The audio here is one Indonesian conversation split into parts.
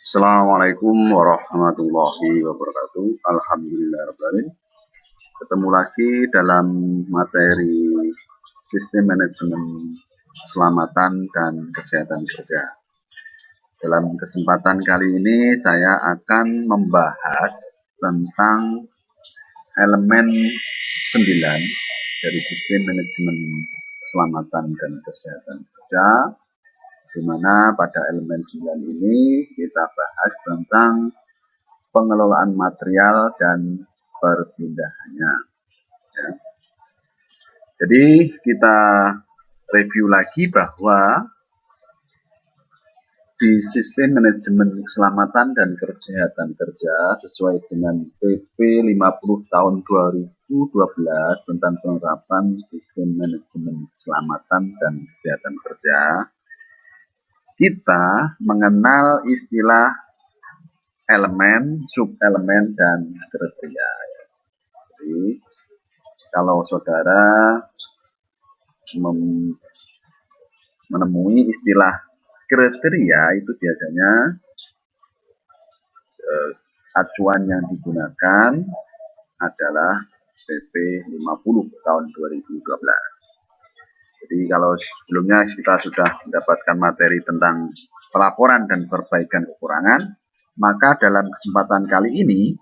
Assalamualaikum warahmatullahi wabarakatuh. Alhamdulillahirrahmanirrahim. Ketemu lagi dalam materi sistem manajemen keselamatan dan kesehatan kerja. Dalam kesempatan kali ini saya akan membahas tentang elemen 9 dari sistem manajemen keselamatan dan kesehatan kerja, di mana pada elemen 9 ini kita bahas tentang pengelolaan material dan perpindahannya. Ya. Jadi kita review lagi bahwa di sistem manajemen keselamatan dan kesehatan kerja sesuai dengan PP 50 tahun 2012 tentang penerapan sistem manajemen keselamatan dan kesehatan kerja, kita mengenal istilah elemen, subelemen, dan kriteria. Jadi, kalau saudara menemui istilah kriteria, itu biasanya acuan yang digunakan adalah PP 50 tahun 2012. Jadi kalau sebelumnya kita sudah mendapatkan materi tentang pelaporan dan perbaikan kekurangan, maka dalam kesempatan kali ini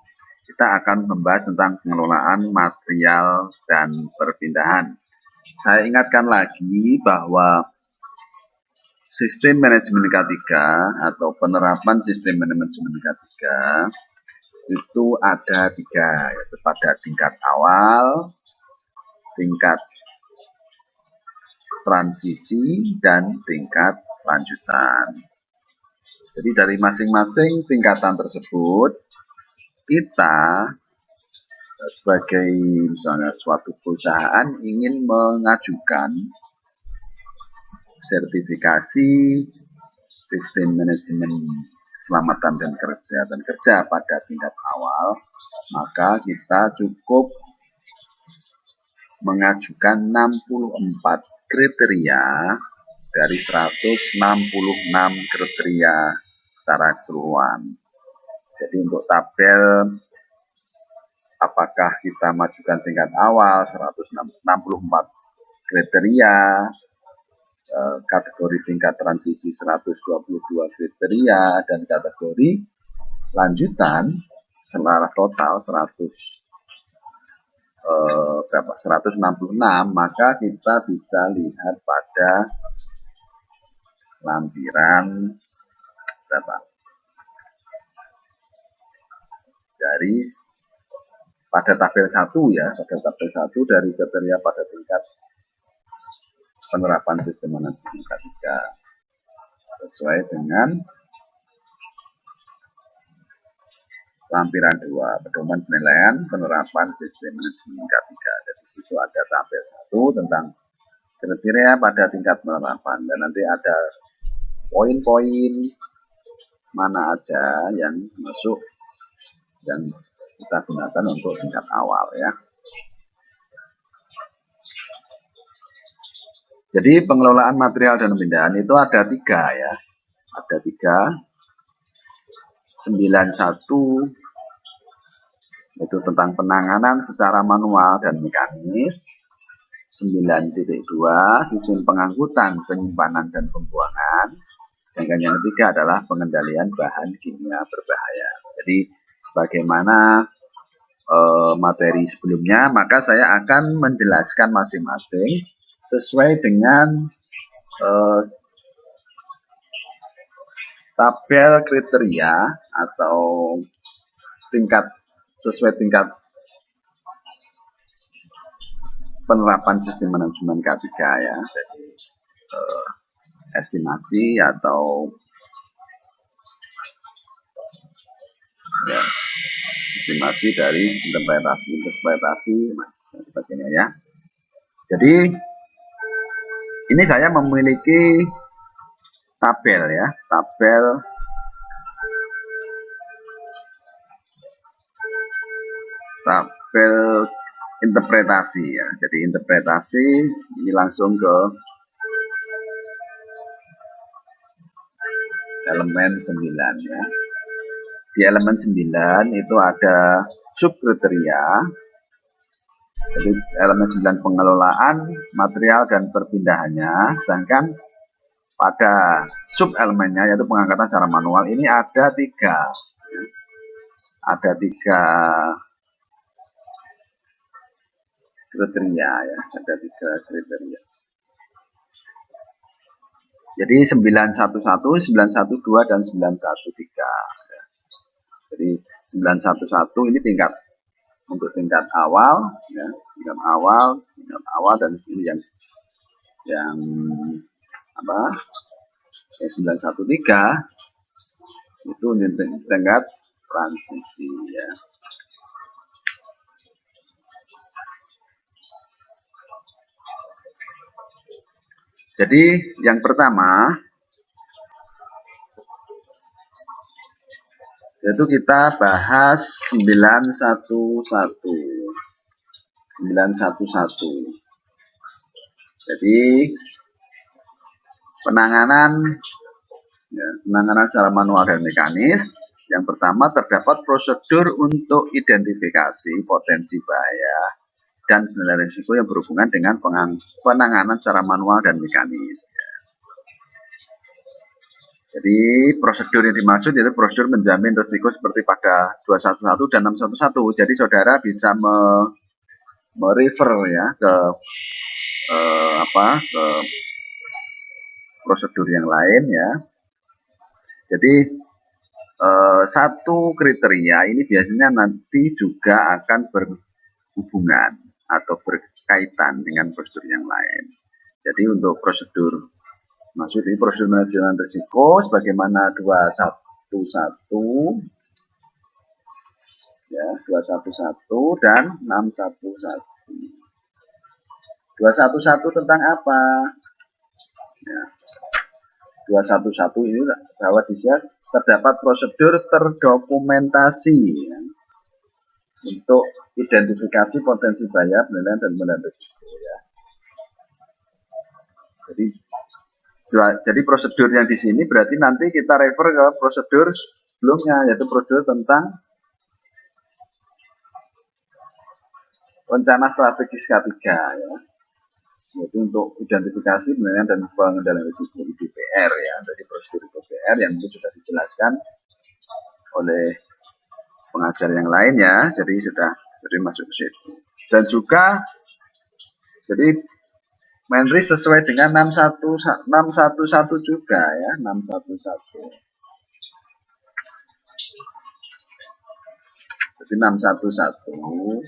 kita akan membahas tentang pengelolaan material dan perpindahan. Saya ingatkan lagi bahwa sistem manajemen K3 atau penerapan sistem manajemen K3 itu ada 3, yaitu pada tingkat awal, tingkat transisi, dan tingkat lanjutan. Jadi dari masing-masing tingkatan tersebut, kita sebagai misalnya suatu perusahaan ingin mengajukan sertifikasi sistem manajemen keselamatan dan kesehatan kerja pada tingkat awal, maka kita cukup mengajukan 64 kriteria dari 166 kriteria secara keseluruhan. Jadi untuk tabel apakah kita majukan tingkat awal 164 kriteria, kategori tingkat transisi 122 kriteria, dan kategori lanjutan secara total 166, maka kita bisa lihat pada lampiran berapa dari pada tabel 1 ya, pada tabel 1 dari kriteria pada tingkat penerapan sistem manajemen K3 sesuai dengan lampiran 2, pedoman penilaian penerapan sistem manajemen K3. Jadi situ ada tabel 1 tentang kriteria pada tingkat penerapan, dan nanti ada poin-poin mana aja yang masuk dan kita gunakan untuk tingkat awal ya. Jadi pengelolaan material dan pemindahan itu ada 3 ya, ada 3. 91 itu tentang penanganan secara manual dan mekanis. 9.2 sistem pengangkutan, penyimpanan, dan pembuangan. Dan yang ketiga adalah pengendalian bahan kimia berbahaya. Jadi sebagaimana materi sebelumnya, maka saya akan menjelaskan masing-masing sesuai dengan tabel kriteria atau tingkat sesuai tingkat penerapan sistem manajemen K3 ya. Jadi estimasi atau ya, estimasi dari interpretasi dan sebagainya ya. Jadi ini saya memiliki tabel ya, tabel interpretasi ya. Jadi interpretasi ini langsung ke elemen 9 ya. Di elemen 9 itu ada subkriteria. Jadi elemen 9 pengelolaan material dan perpindahannya, sedangkan pada sub elemennya yaitu pengangkatan secara manual ini ada 3. Ada 3 kriteria ya, ada 3 kriteria. Jadi 911, 912 dan 913. Jadi 911 ini untuk tingkat awal ya, tingkat awal dan ini yang apa? Yang 913 itu tingkat transisi ya. Jadi yang pertama yaitu kita bahas 911. Jadi penanganan secara manual dan mekanis. Yang pertama, terdapat prosedur untuk identifikasi potensi bahaya dan penilaian risiko yang berhubungan dengan penanganan secara manual dan mekanis. Jadi prosedur yang dimaksud yaitu prosedur menjamin risiko seperti pada 211 dan 611. Jadi saudara bisa merefer ya ke ke prosedur yang lain ya. Jadi satu kriteria ini biasanya nanti juga akan berhubungan atau berkaitan dengan prosedur yang lain. Jadi untuk prosedur maksudnya prosedur manajemen risiko sebagaimana 211 ya, 211 dan 611. 211 tentang apa? Ya. 211 ini bahwa di sini terdapat prosedur terdokumentasi ya, untuk identifikasi potensi bahaya, penilaian dan penilaian risiko ya. Jadi prosedur yang di sini berarti nanti kita refer ke prosedur sebelumnya yaitu prosedur tentang rencana strategis K3 ya. Yaitu untuk identifikasi, penilaian dan pengendalian risiko IBPR ya. Jadi prosedur IBPR yang itu sudah dijelaskan oleh pengajar yang lain ya. Jadi sudah masuk ke situ. Dan juga jadi Menris sesuai dengan 611 juga ya, 611. Jadi 611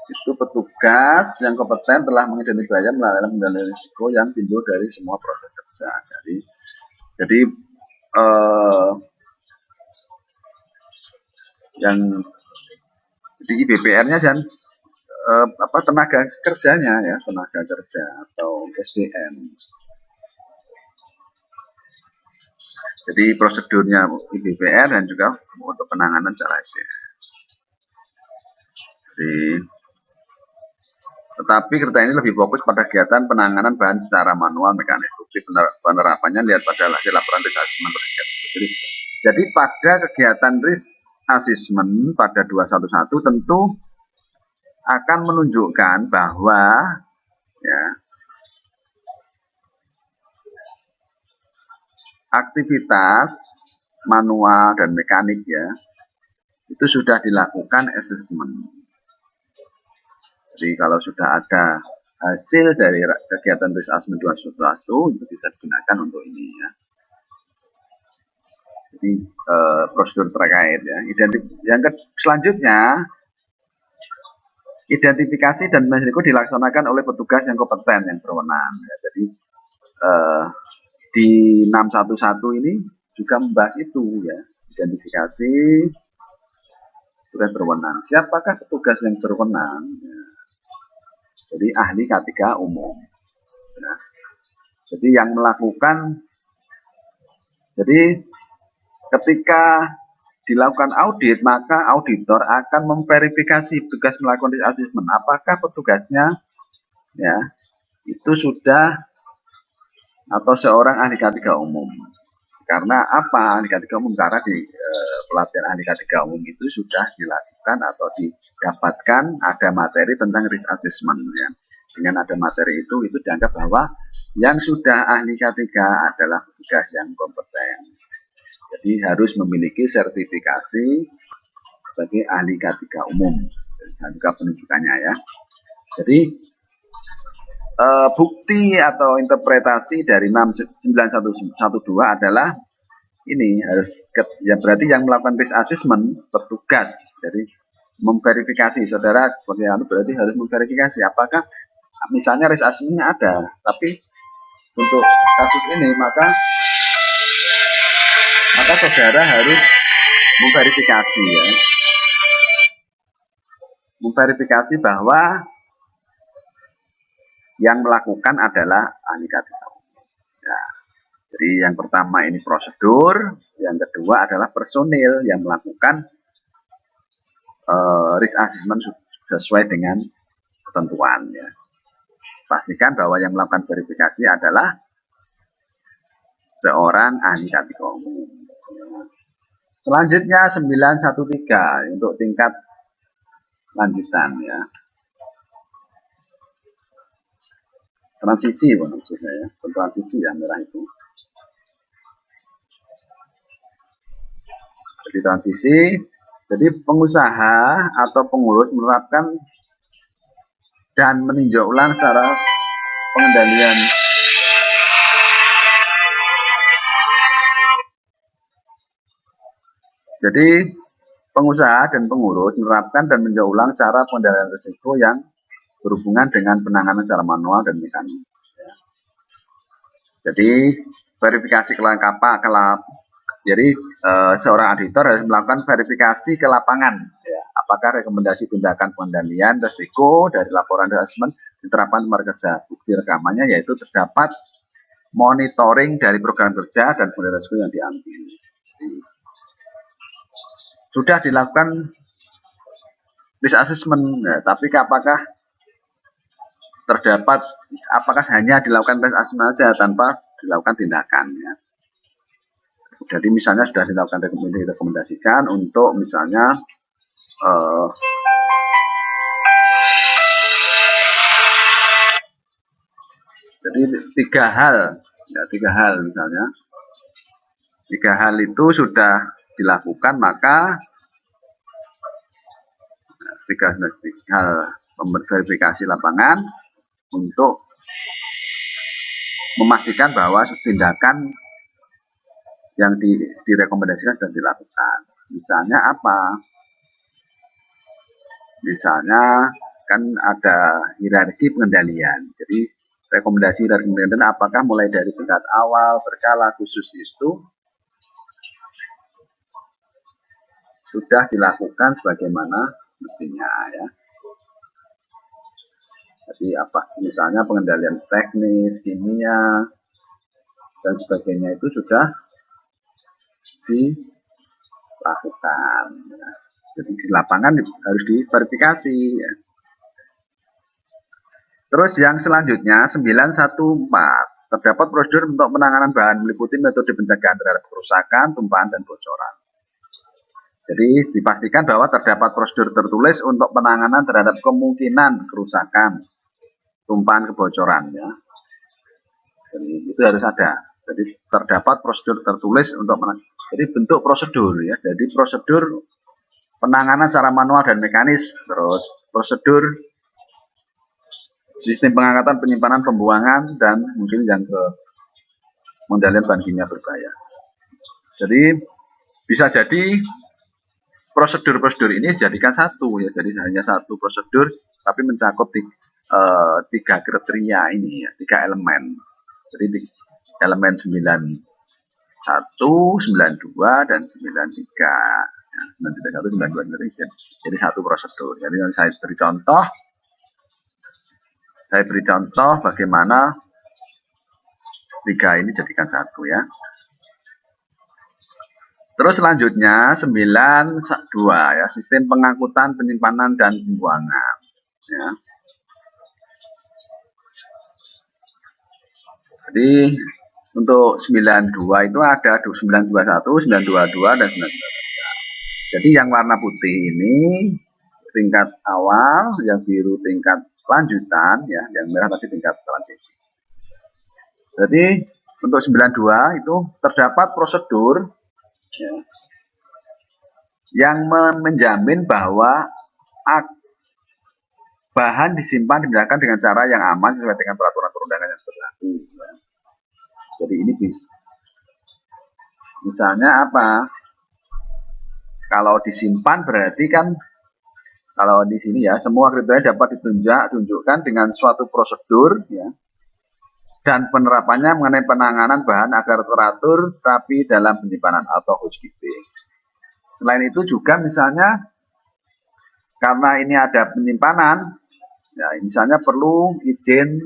itu petugas yang kompeten telah mengidentifikasi melalui mengendalikan risiko yang timbul dari semua proses kerja. Jadi yang di IBPR-nya dan tenaga kerjanya ya, tenaga kerja atau SDM. Jadi prosedurnya IBPR dan juga untuk penanganan secara SDM. Tetapi kereta ini lebih fokus pada kegiatan penanganan bahan secara manual mekanis. Bukti penerapannya lihat pada hasil laporan risk assessment terkait. Jadi pada kegiatan risk assessment pada 211 tentu akan menunjukkan bahwa ya, aktivitas manual dan mekanik ya itu sudah dilakukan assessment. Jadi kalau sudah ada hasil dari kegiatan risk assessment 211 itu bisa digunakan untuk ini ya. Jadi prosedur terkait ya. Selanjutnya identifikasi dan risiko dilaksanakan oleh petugas yang kompeten yang berwenang. Ya. Jadi di 611 ini juga membahas itu ya, identifikasi petugas berwenang. Siapakah petugas yang berwenang? Ya. Jadi ahli K3 umum. Ya. Jadi yang melakukan, jadi ketika dilakukan audit, maka auditor akan memverifikasi petugas melakukan risk assessment. Apakah petugasnya ya itu sudah atau seorang ahli K3 umum. Karena apa ahli K3 umum? Karena di pelatihan ahli K3 umum itu sudah dilakukan atau didapatkan ada materi tentang risk assessment ya. Dengan ada materi itu dianggap bahwa yang sudah ahli K3 adalah petugas yang kompeten. Jadi harus memiliki sertifikasi sebagai ahli K3 umum dan juga penunjukannya ya. Jadi bukti atau interpretasi dari 9112 adalah ini harus ya berarti yang melakukan risk assessment petugas. Jadi memverifikasi saudara sebagai anu berarti harus memverifikasi apakah misalnya risk assessmentnya ada, tapi untuk kasus ini maka saudara harus memverifikasi ya, memverifikasi bahwa yang melakukan adalah ahli K3 ya. Jadi yang pertama ini prosedur, yang kedua adalah personil yang melakukan risk assessment sesuai dengan ketentuan ya. Pastikan bahwa yang melakukan verifikasi adalah seorang ahli K3 umum. Selanjutnya 913 untuk tingkat lanjutan ya. Transisi maksudnya ya, transisi yang merah itu. Jadi transisi, jadi pengusaha atau pengurus menerapkan dan meninjau ulang secara pengendalian jadi pengusaha dan pengurus menerapkan dan meninjau ulang cara pengendalian risiko yang berhubungan dengan penanganan secara manual dan mekanis. Ya. Jadi verifikasi kelengkapan, jadi seorang auditor harus melakukan verifikasi ke lapangan. Ya. Apakah rekomendasi tindakan pengendalian risiko dari laporan assessment diterapkan kemarin kerja. Bukti rekamannya yaitu terdapat monitoring dari program kerja dan pengendalian risiko yang diambil. Jadi, sudah dilakukan risk assessment, ya, tapi apakah terdapat apakah hanya dilakukan risk assessment saja tanpa dilakukan tindakan ya. Jadi misalnya sudah dilakukan rekomendasikan untuk misalnya jadi tiga hal misalnya, tiga hal itu sudah dilakukan maka tiga hal memverifikasi lapangan untuk memastikan bahwa tindakan yang direkomendasikan sudah dilakukan. Misalnya apa? Misalnya kan ada hierarki pengendalian. Jadi rekomendasi dari pengendalian apakah mulai dari tingkat awal, berkala, khusus itu sudah dilakukan sebagaimana mestinya ya. Jadi apa? Misalnya pengendalian teknis, kimia, dan sebagainya itu sudah dilakukan. Ya. Jadi di lapangan harus diverifikasi. Ya. Terus yang selanjutnya 914 terdapat prosedur untuk penanganan bahan meliputi metode pencegahan terhadap kerusakan, tumpahan, dan bocoran. Jadi dipastikan bahwa terdapat prosedur tertulis untuk penanganan terhadap kemungkinan kerusakan, tumpahan, kebocoran ya. Jadi itu harus ada. Jadi terdapat prosedur tertulis untuk jadi bentuk prosedur ya. Jadi prosedur penanganan secara manual dan mekanis, terus prosedur sistem pengangkatan, penyimpanan, pembuangan, dan mungkin yang ke pengendalian bahan kimia berbahaya. Jadi bisa jadi prosedur-prosedur ini dijadikan satu ya, jadi hanya satu prosedur tapi mencakup tiga kriteria ini ya, tiga elemen. Jadi elemen 91, 92, dan 93. Ya, 91, 92, jadi satu prosedur. Jadi saya beri contoh bagaimana tiga ini jadikan satu ya. Terus selanjutnya 92 ya, sistem pengangkutan, penyimpanan, dan pembuangan ya. Jadi untuk 92 itu ada 921, 922, dan 923. Jadi yang warna putih ini tingkat awal, yang biru tingkat lanjutan, ya, yang merah tadi tingkat transisi. Jadi untuk 92 itu terdapat prosedur, ya, yang menjamin bahwa bahan disimpan dipindahkan dengan cara yang aman sesuai dengan peraturan perundangan yang berlaku. Ya. Jadi ini misalnya apa? Kalau disimpan berarti kan kalau di sini ya semua kriteria dapat ditunjukkan dengan suatu prosedur, ya, dan penerapannya mengenai penanganan bahan agar teratur tapi dalam penyimpanan atau housekeeping. Selain itu juga misalnya karena ini ada penyimpanan, ya, misalnya perlu izin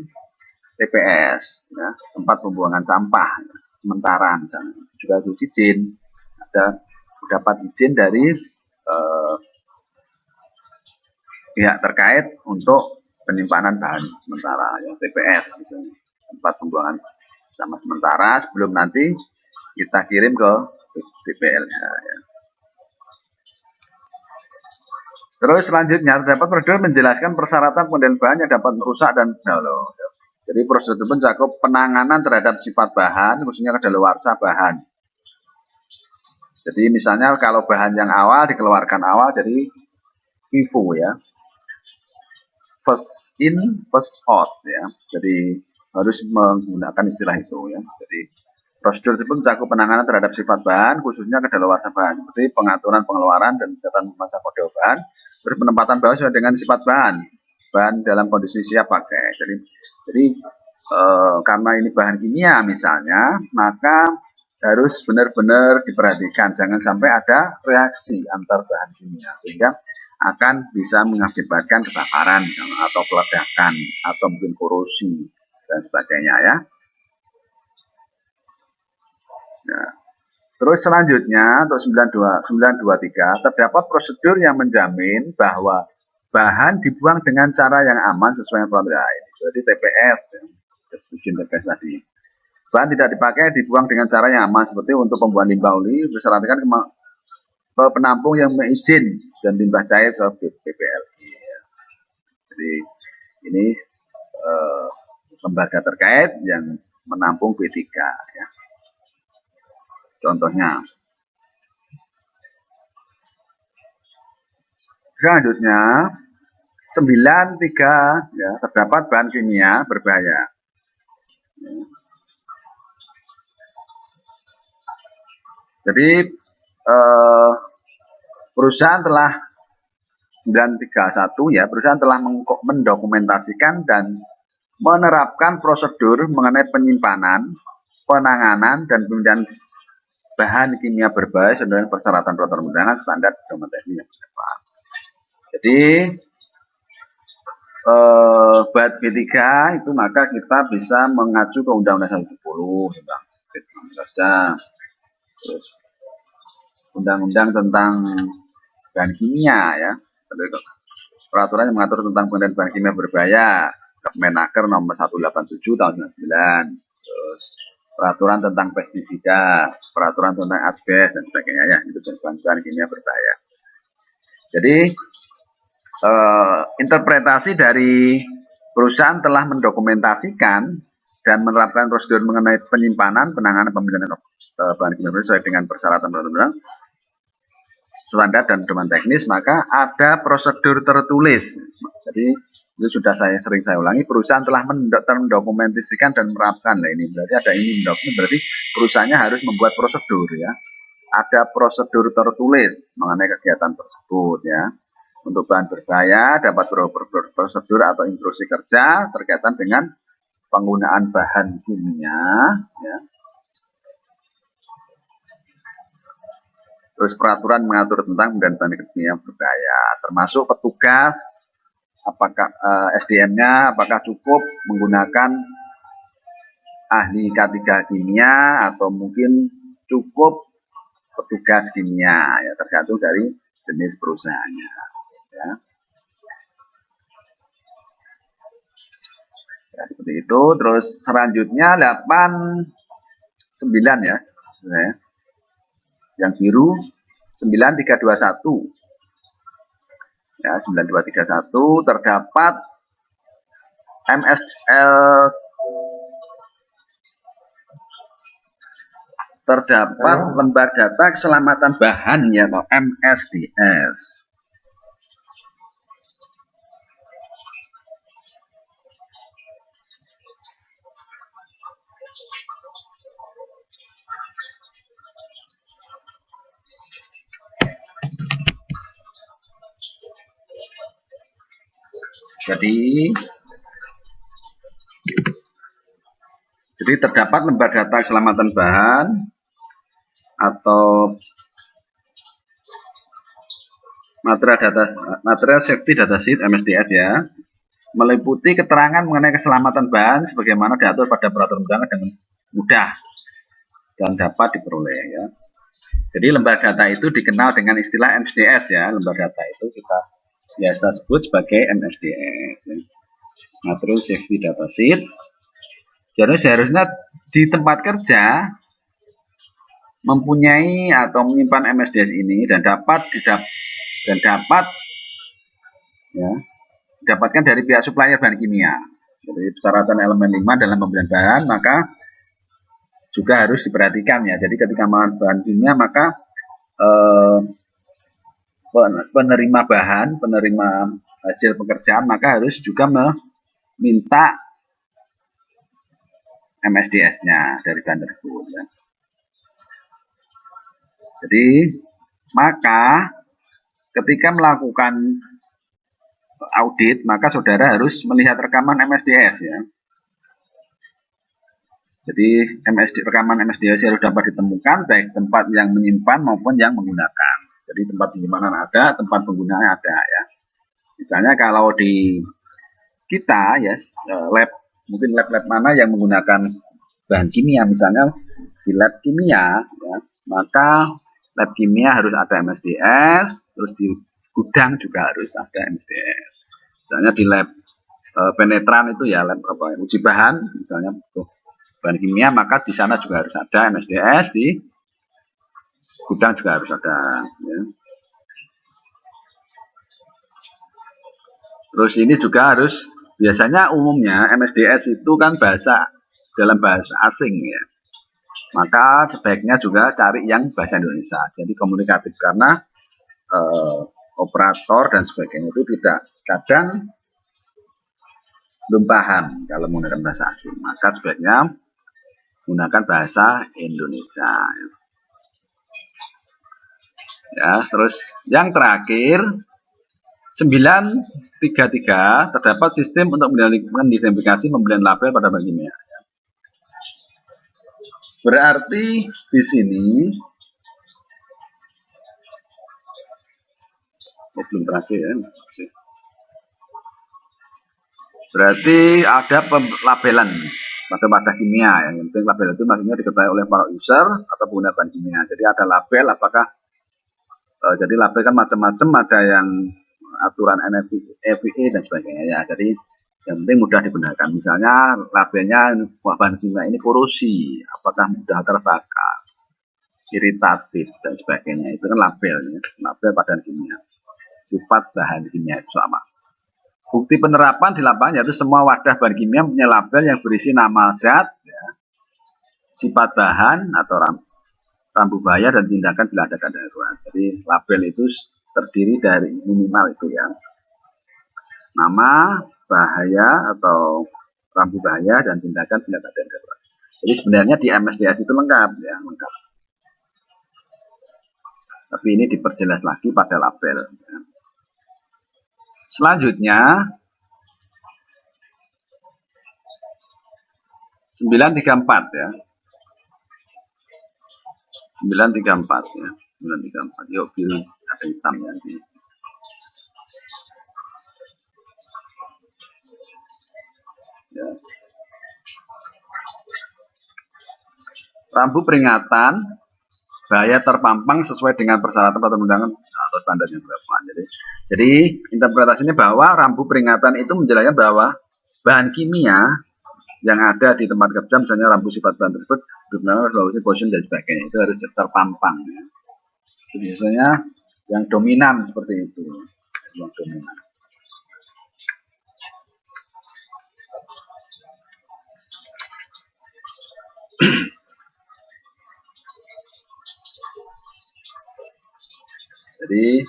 TPS, ya, tempat pembuangan sampah, ya, sementara misalnya juga harus izin, ada dapat izin dari pihak terkait untuk penyimpanan bahan sementara, ya, TPS misalnya, tempat pembuangan sama sementara sebelum nanti kita kirim ke BPL. Ya. Terus selanjutnya terdapat prosedur menjelaskan persyaratan pengendalian bahan yang dapat merusak dan jadi prosedur itu mencakup penanganan terhadap sifat bahan, khususnya kadaluarsa bahan. Jadi misalnya kalau bahan yang awal dikeluarkan awal dari FIFO, ya, first in first out, ya. Jadi harus menggunakan istilah itu, ya. Jadi prosedur tersebut mencakup penanganan terhadap sifat bahan, khususnya kadaluarsa bahan, seperti pengaturan pengeluaran dan catatan masa kode bahan, terus penempatan bahan sesuai dengan sifat bahan dalam kondisi siap pakai. Jadi karena ini bahan kimia misalnya, maka harus benar-benar diperhatikan, jangan sampai ada reaksi antar bahan kimia sehingga akan bisa mengakibatkan kebakaran atau peledakan atau mungkin korosi dan sebagainya, ya. Nah, terus selanjutnya untuk 923 terdapat prosedur yang menjamin bahwa bahan dibuang dengan cara yang aman sesuai dengan peraturan. Jadi TPS, ya, izin TPS tadi. Bahan tidak dipakai dibuang dengan cara yang aman seperti untuk pembuangan limbah oli bersyaratkan ke penampung yang izin dan limbah cair ke BPLI. Ya. Jadi ini lembaga terkait yang menampung B3, ya. Contohnya. Selanjutnya 93, ya, terdapat bahan kimia berbahaya. Ya. Jadi perusahaan telah 931, ya, perusahaan telah mendokumentasikan dan menerapkan prosedur mengenai penyimpanan, penanganan, dan pemindahan bahan kimia berbahaya sesuai dengan persyaratan peraturan perundangan standar pedoman teknis yang berlaku. Jadi BAT B3 itu maka kita bisa mengacu ke Undang-Undang 170 tentang kerja, terus Undang-Undang tentang bahan kimia, ya, peraturan yang mengatur tentang pengendalian bahan kimia berbahaya, Kemenaker nomor 187 tahun 99, terus peraturan tentang pestisida, peraturan tentang asbes dan sebagainya, ya, itu bahan kimia berbahaya. Jadi interpretasi dari perusahaan telah mendokumentasikan dan menerapkan prosedur mengenai penyimpanan, penanganan, pemindahan bahan kimia berbahaya sesuai dengan persyaratan perundang-undangan standar dan pedoman teknis, maka ada prosedur tertulis. Jadi itu sudah sering saya ulangi, perusahaan telah mendokumentasikan dan menerapkan. Nah, ini berarti ada ini berarti perusahaannya harus membuat prosedur, ya. Ada prosedur tertulis mengenai kegiatan tersebut, ya. Untuk bahan berbahaya dapat prosedur atau instruksi kerja terkaitan dengan penggunaan bahan kimia, ya. Terus peraturan mengatur tentang penggunaan bahan kimia berbahaya, termasuk petugas, apakah SDM-nya apakah cukup menggunakan ahli K3 kimia atau mungkin cukup petugas kimia, ya, tergantung dari jenis perusahaannya, ya. Ya, seperti itu. Terus selanjutnya 8, 9 ya. Yang biru 9321. Ya, 9231 terdapat MSL lembar data keselamatan bahan ya atau MSDS. Jadi terdapat lembar data keselamatan bahan atau material safety data sheet MSDS ya, meliputi keterangan mengenai keselamatan bahan sebagaimana diatur pada peraturan undangan dengan mudah dan dapat diperoleh ya. Jadi lembar data itu dikenal dengan istilah MSDS ya. Lembar data itu kita biasa sebut sebagai MSDS ya. Material safety data sheet. Jadi seharusnya di tempat kerja mempunyai atau menyimpan MSDS ini dan dapat ya, didapatkan dari pihak supplier bahan kimia. Jadi persyaratan elemen 5 dalam pembelian bahan maka juga harus diperhatikan ya. Jadi ketika bahan kimia maka penerima bahan, penerima hasil pekerjaan maka harus juga meminta MSDS-nya dari bahan tersebut ya. Jadi maka ketika melakukan audit maka saudara harus melihat rekaman MSDS ya. Jadi rekaman MSDS harus dapat ditemukan baik tempat yang menyimpan maupun yang menggunakan. Jadi tempat penyimpanan ada, tempat penggunaan ada ya. Misalnya kalau di kita ya lab, mungkin lab-lab mana yang menggunakan bahan kimia, misalnya di lab kimia ya, maka lab kimia harus ada MSDS, terus di gudang juga harus ada MSDS. Misalnya di lab penetran itu ya lab uji bahan, misalnya bahan kimia, maka di sana juga harus ada MSDS, di gudang juga harus ada ya. Terus ini juga harus, biasanya umumnya MSDS itu kan dalam bahasa asing ya, maka sebaiknya juga cari yang bahasa Indonesia, jadi komunikatif, karena operator dan sebagainya itu kadang belum paham kalau menggunakan bahasa asing, maka sebaiknya menggunakan bahasa Indonesia ya. Terus yang terakhir 933 terdapat sistem untuk mengidentifikasi pembelian label pada bahan kimia. Berarti di sini belum terakhir ya. Berarti ada pelabelan pada kimia ya. Yang penting label itu maksudnya diketahui oleh para user atau pengguna bahan kimia. Jadi ada label, apakah jadi label kan macam-macam, ada yang aturan NFPA dan sebagainya ya. Jadi yang penting mudah digunakan. Misalnya labelnya bahan kimia ini korosi, apakah mudah terbakar, iritatif dan sebagainya. Itu kan labelnya, label pada kimia. Sifat bahan kimia itu sama. Bukti penerapan di lapangan yaitu semua wadah bahan kimia punya label yang berisi nama zat, ya, sifat bahan atau rambu bahaya dan tindakan bila ada keadaan darurat. Jadi label itu terdiri dari minimal itu ya, nama, bahaya atau rambu bahaya dan tindakan bila ada keadaan darurat. Jadi sebenarnya di MSDS itu lengkap ya, lengkap. Tapi ini diperjelas lagi pada label. Ya. Selanjutnya 934 ya. 934 ya. 934. Yuk biru ada hitam ya. Ya. Rambu peringatan bahaya terpampang sesuai dengan persyaratan perundang-undangan atau standar yang berlaku. Jadi interpretasinya bahwa rambu peringatan itu menjelaskan bahwa bahan kimia yang ada di tempat kerja, misalnya rambu sifat bahan tersebut, position dan sebagainya, itu harus terpampang ya. Itu biasanya yang dominan seperti itu, yang dominan. Jadi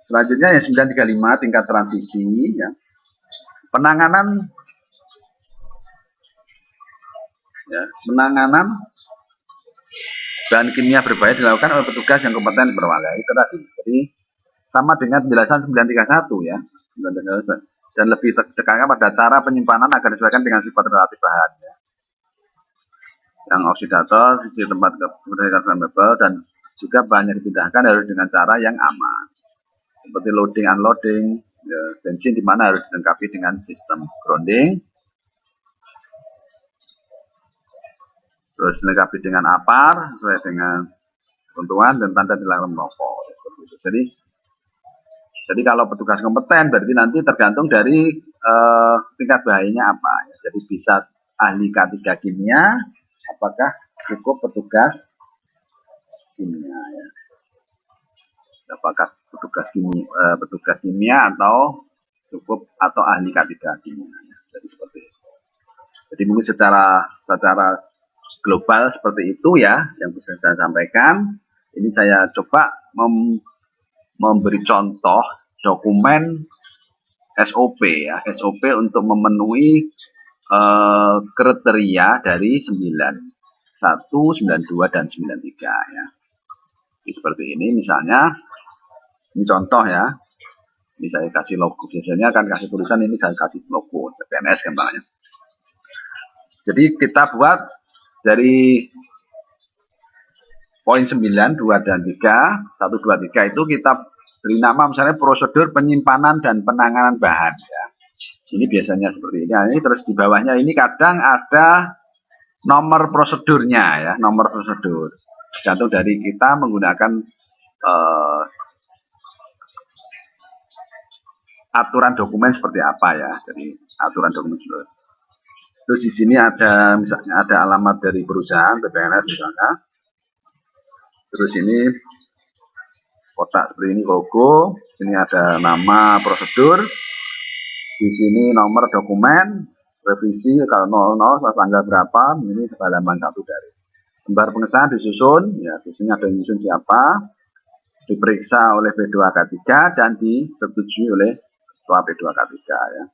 selanjutnya yang 935 tingkat transisi ya. Penanganan bahan kimia berbahaya dilakukan oleh petugas yang kompeten di perwala. Itu tadi. Jadi sama dengan penjelasan 931 ya. Dan lebih tekankan pada cara penyimpanan agar disesuaikan dengan sifat relatif bahan ya. Yang oksidator, di tempat flammable, dan juga bahan yang dipindahkan harus dengan cara yang aman. Seperti loading, unloading, ya, bensin di mana harus dilengkapi dengan sistem grounding. Terus dilengkapi dengan APAR sesuai dengan ketentuan dan tanda dilarang merokok. Jadi kalau petugas kompeten berarti nanti tergantung dari tingkat bahayanya apa. Jadi bisa ahli K3 kimia, apakah cukup petugas kimia ya. Apakah petugas kimia atau cukup atau ahli K3 kimia. Jadi seperti itu. Jadi mungkin secara global seperti itu ya yang bisa saya sampaikan. Ini saya coba memberi contoh dokumen SOP ya, SOP untuk memenuhi kriteria dari 91, 92 dan 93 ya. Jadi seperti ini misalnya, ini contoh ya. Ini saya kasih logo, biasanya akan kasih tulisan, ini saya kasih logo PNS gampangnya. Jadi kita buat dari poin 9, 2 dan 3, 1, 2, 3 itu kita beri nama misalnya prosedur penyimpanan dan penanganan bahan ya. Ini biasanya seperti ini. Nah, ini terus di bawahnya ini kadang ada nomor prosedurnya ya, nomor prosedur. Tergantung dari kita menggunakan aturan dokumen seperti apa ya. Jadi aturan dokumen terus. Terus di sini ada misalnya ada alamat dari perusahaan PPNS misalnya. Terus ini kotak seperti ini logo. Ini ada nama prosedur. Di sini nomor dokumen revisi kalau 00 tanggal berapa. Ini halaman 1 dari lembar pengesahan disusun. Ya di sini ada yang disusun siapa. Diperiksa oleh P2K3 dan disetujui oleh ketua P2K3 ya.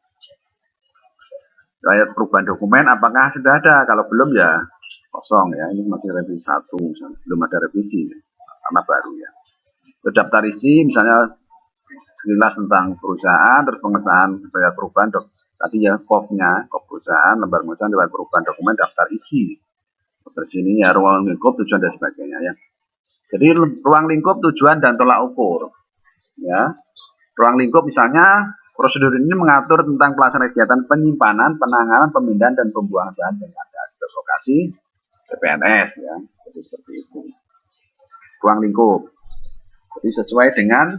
Riwayat perubahan dokumen apakah sudah ada? Kalau belum ya kosong ya. Ini masih revisi 1, belum ada revisi karena baru ya. Daftar isi misalnya sekilas tentang perusahaan, terus pengesahan riwayat perubahan tadi ya KOP-nya, KOP perusahaan, lembar pengesahan riwayat perubahan dokumen, daftar isi. Terus ini ya ruang lingkup, tujuan dan sebagainya ya. Jadi ruang lingkup, tujuan dan tolak ukur. Ya. Ruang lingkup misalnya prosedur ini mengatur tentang pelaksanaan kegiatan penyimpanan, penanganan, pemindahan, dan pembuangan bahan yang ada di lokasi PPNS ya. Jadi seperti itu. Ruang lingkup. Jadi sesuai dengan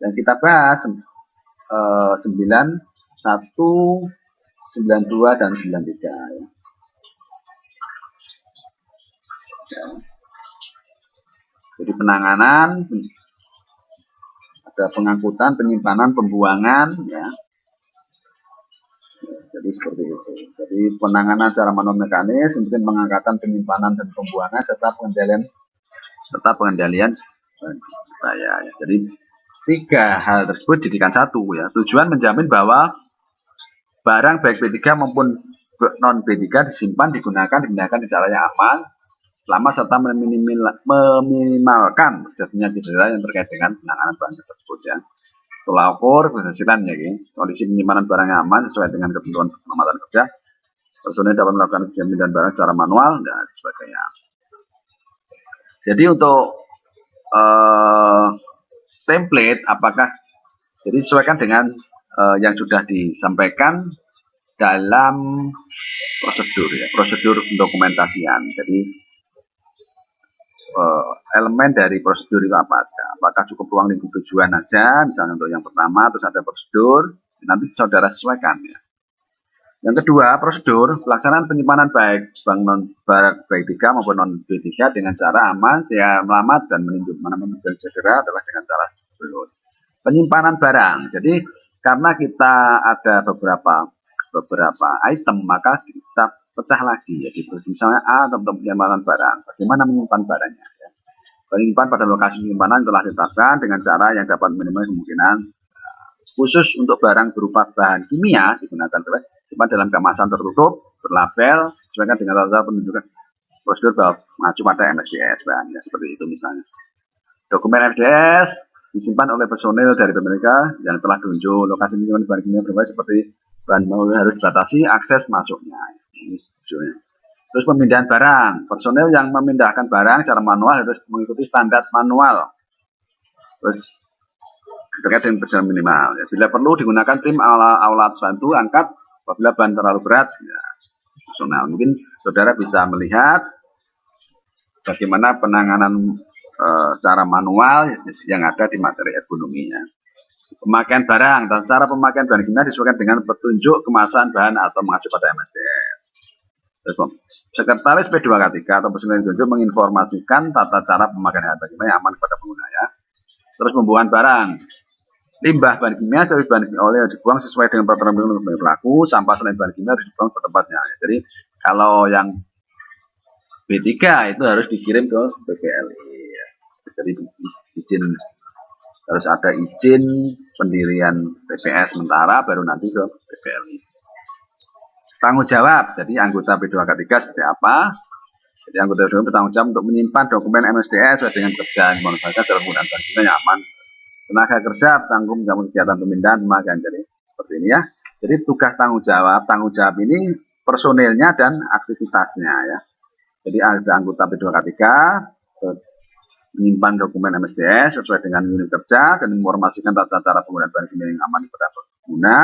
yang kita bahas 91, 92 dan 93 ya. Ya. Jadi penanganan, ada pengangkutan, penyimpanan, pembuangan ya. Jadi seperti itu. Jadi penanganan secara manual mekanis, mungkin pengangkatan, penyimpanan dan pembuangan serta pengendalian saya ya. Jadi 3 hal tersebut jadikan 1 ya. Tujuan menjamin bahwa barang baik B3 maupun non B3 disimpan, digunakan, dipindahkan di cara yang aman, selama serta meminimalkan terjadinya cedera yang terkait dengan penanganan bahan tersebut ya. Tolak ukur keberhasilan ya, kondisi penyimpanan barang yang aman sesuai dengan ketentuan keselamatan kerja. Personil dapat melakukan penjaminan barang secara manual dan sebagainya. Jadi untuk template apakah jadi sesuaikan dengan yang sudah disampaikan dalam prosedur ya, prosedur pendokumentasian. Jadi elemen dari prosedur itu apa aja? Apakah cukup ruang lingkup tujuan aja, misalnya untuk yang pertama, terus ada prosedur, nanti saudara sesuaikan ya. Yang kedua, prosedur pelaksanaan penyimpanan baik bank non baik 3 maupun non B3 dengan cara aman, selamat dan menimbulkan cedera adalah dengan cara berikut. Penyimpanan barang. Jadi karena kita ada beberapa item, maka kita pecah lagi. Jadi misalnya A tentang penyimpanan barang. Bagaimana menyimpan barangnya? Ya. Menyimpan pada lokasi penyimpanan telah ditetapkan dengan cara yang dapat minimalisir kemungkinan khusus untuk barang berupa bahan kimia digunakan simpan dalam kemasan tertutup, berlabel, sesuaikan dengan tata penunjukan prosedur mengacu pada MSDS bahannya seperti itu misalnya. Dokumen MSDS disimpan oleh personil dari pemerintah yang telah ditunjuk. Lokasi penyimpanan bahan kimia berbeda seperti bahan harus dibatasi akses masuknya. Ini tujuannya. Terus pemindahan barang, personil yang memindahkan barang secara manual harus mengikuti standar manual. Terus terkait dengan perjalanan minimal. Ya, bila perlu digunakan tim alat bantu angkat apabila bahan terlalu berat. Ya, personal. Mungkin saudara bisa melihat bagaimana penanganan secara manual yang ada di materi ergonominya. Pemakaian barang dan cara pemakaian bahan kimia disesuaikan dengan petunjuk kemasan bahan atau mengacu pada MSDS. Sekretaris P2K3 atau personil yang ditunjuk menginformasikan tata cara pemakaian bahan kimia yang aman kepada pengguna ya. Terus pembuangan barang. Limbah bahan kimia dari bahan kimia oleh dibuang sesuai dengan peraturan berlaku. Sampah selain bahan kimia harus dibuang ke tempatnya. Jadi kalau yang B3 itu harus dikirim ke PPLI. Ya. Jadi izin harus ada izin pendirian TPS sementara baru nanti ke PPLI. Tanggung jawab. Jadi anggota P2K3 seperti apa? Jadi anggota P2K3 bertanggung jawab untuk menyimpan dokumen MSDS sesuai dengan kerjaan memanfaatkan cara penggunaan bahan kimia yang aman. Tenaga kerja tanggung jawab kegiatan pemindahan pemakaian. Jadi seperti ini ya. Jadi tugas tanggung jawab ini personilnya dan aktivitasnya ya. Jadi ada anggota P2K3 menyimpan dokumen MSDS sesuai dengan unit kerja dan menginformasikan tata cara penggunaan bahan kimia yang aman kepada pengguna.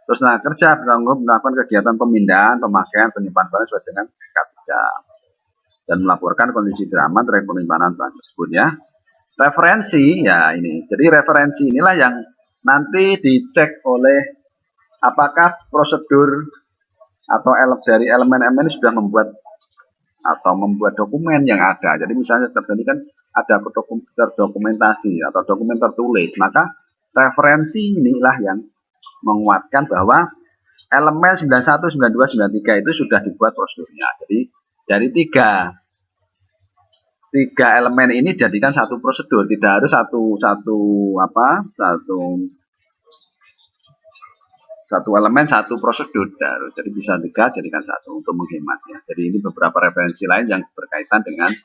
Terus tenaga kerja bertanggung jawab melakukan kegiatan pemindahan, pemakaian, penyimpanan barang sesuai dengan K3 dan melaporkan kondisi tidak aman terkait penyimpanan bahan tersebut ya. Referensi ya ini. Jadi referensi inilah yang nanti dicek oleh apakah prosedur atau dari elemen-elemen sudah membuat dokumen yang ada. Jadi misalnya terjadi kan ada terdokumentasi atau dokumen tertulis, maka referensi inilah yang menguatkan bahwa elemen 91, 92, 93 itu sudah dibuat prosedurnya. Jadi dari tiga elemen ini jadikan satu prosedur, tidak harus satu elemen satu prosedur harus. Jadi bisa tiga jadikan satu untuk menghematnya. Jadi ini beberapa referensi lain yang berkaitan dengan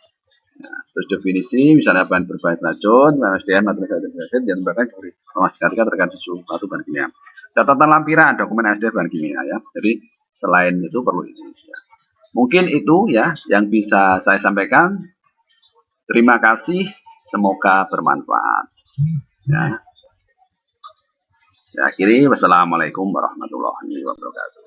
terus definisi misalnya bahan berbahaya racun, MSDM atau yang bahkan memastikan terkait suatu bahan kimia. Catatan lampiran dokumen MSDM bahan kimia ya. Jadi selain itu perlu ini. Ya. Mungkin itu ya yang bisa saya sampaikan. Terima kasih, semoga bermanfaat. Ya. Ya, akhiri wassalamualaikum warahmatullahi wabarakatuh.